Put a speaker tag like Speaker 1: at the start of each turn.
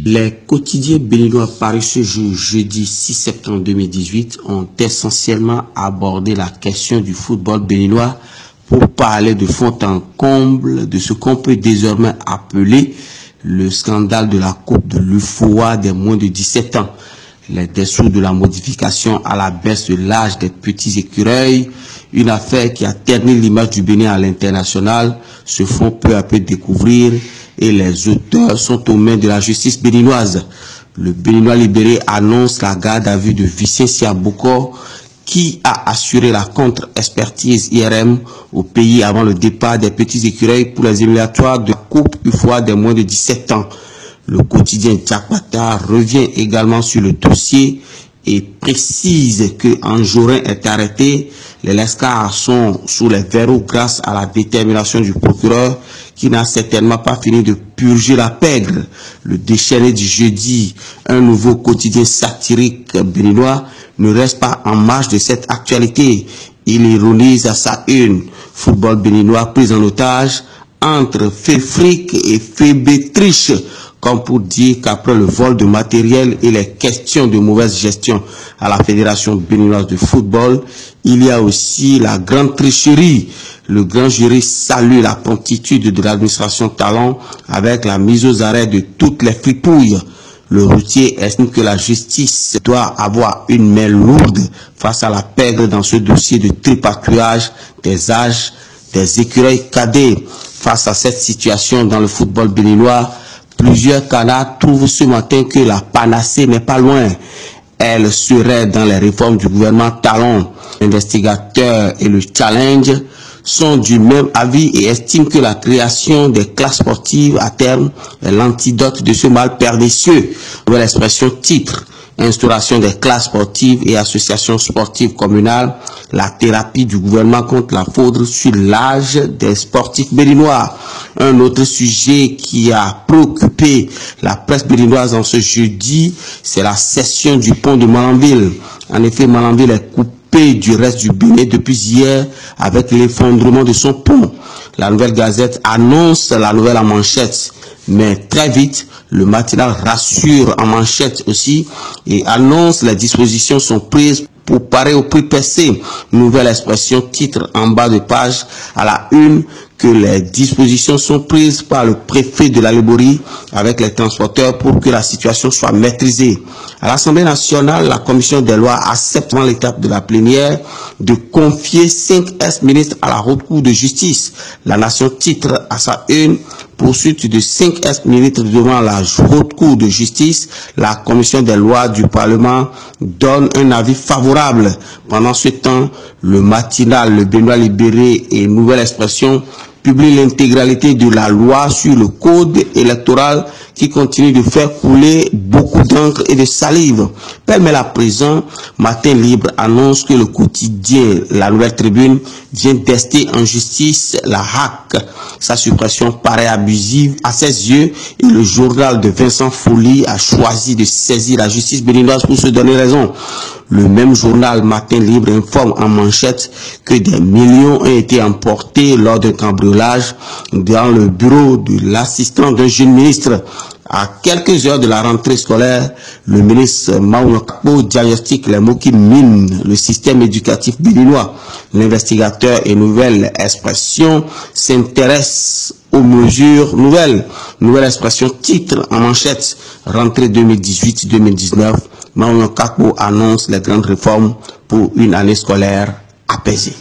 Speaker 1: Les quotidiens béninois parus ce jour, jeudi 6 septembre 2018, ont essentiellement abordé la question du football béninois pour parler de fond en comble de ce qu'on peut désormais appeler le scandale de la Coupe de l'UFOA des moins de 17 ans. Les dessous de la modification à la baisse de l'âge des petits écureuils, une affaire qui a terni l'image du Bénin à l'international, se font peu à peu découvrir et les auteurs sont aux mains de la justice béninoise. Le Béninois libéré annonce la garde à vue de Vicentien Boko, qui a assuré la contre-expertise IRM au pays avant le départ des petits écureuils pour les éliminatoires de Coupe UFOA des moins de 17 ans. Le quotidien Diakwata revient également sur le dossier et précise que Anjorin est arrêté. Les Lescars sont sous les verrous grâce à la détermination du procureur qui n'a certainement pas fini de purger la pègre. Le déchaîné du jeudi, un nouveau quotidien satirique béninois, ne reste pas en marge de cette actualité. Il ironise à sa une. Football béninois pris en otage entre Féfric et Fébétriche, comme pour dire qu'après le vol de matériel et les questions de mauvaise gestion à la Fédération béninoise de football, il y a aussi la grande tricherie. Le grand jury salue la promptitude de l'administration Talon avec la mise aux arrêts de toutes les fripouilles. Le routier estime que la justice doit avoir une main lourde face à la pègre dans ce dossier de tripatouillage des âges des écureuils cadets. Face à cette situation dans le football béninois, plusieurs canards trouvent ce matin que la panacée n'est pas loin. Elle serait dans les réformes du gouvernement Talon. L'investigateur et le challenge sont du même avis et estiment que la création des classes sportives à terme est l'antidote de ce mal pernicieux. Nouvelle expression titre. Instauration des classes sportives et associations sportives communales, la thérapie du gouvernement contre la foudre sur l'âge des sportifs béninois. Un autre sujet qui a préoccupé la presse béninoise en ce jeudi, c'est la cession du pont de Malanville. En effet, Malanville est coupé du reste du Bénin depuis hier avec l'effondrement de son pont. La Nouvelle Gazette annonce la nouvelle en manchette, mais très vite, le matinal rassure en manchette aussi et annonce les dispositions sont prises pour parer au prix percé. Nouvelle expression titre en bas de page à la une que les dispositions sont prises par le préfet de la Léborie avec les transporteurs pour que la situation soit maîtrisée. À l'Assemblée nationale, la commission des lois accepte dans l'étape de la plénière de confier 5 ex-ministres à la haute cour de justice. La nation titre à sa une poursuite de 5 ex-ministres devant la haute cour de justice. La commission des lois du Parlement donne un avis favorable. Pendant ce temps, le matinal, le Béninois libéré et Nouvelle Expression publie l'intégralité de la loi sur le code électoral qui continue de faire couler beaucoup d'encre et de salive. Pêle-mêle à présent, Matin Libre annonce que le quotidien La Nouvelle Tribune vient tester en justice la HAC. Sa suppression paraît abusive à ses yeux et le journal de Vincent Folly a choisi de saisir la justice béninoise pour se donner raison. Le même journal Matin Libre informe en manchette que des millions ont été emportés lors d'un cambriolage dans le bureau de l'assistant d'un jeune ministre. À quelques heures de la rentrée scolaire, le ministre Maunokpo diagnostique les mots qui minent le système éducatif béninois. L'investigateur et Nouvelle Expression s'intéresse aux mesures nouvelles. Nouvelle Expression titre en manchette rentrée 2018-2019. Maunokpo annonce les grandes réformes pour une année scolaire apaisée.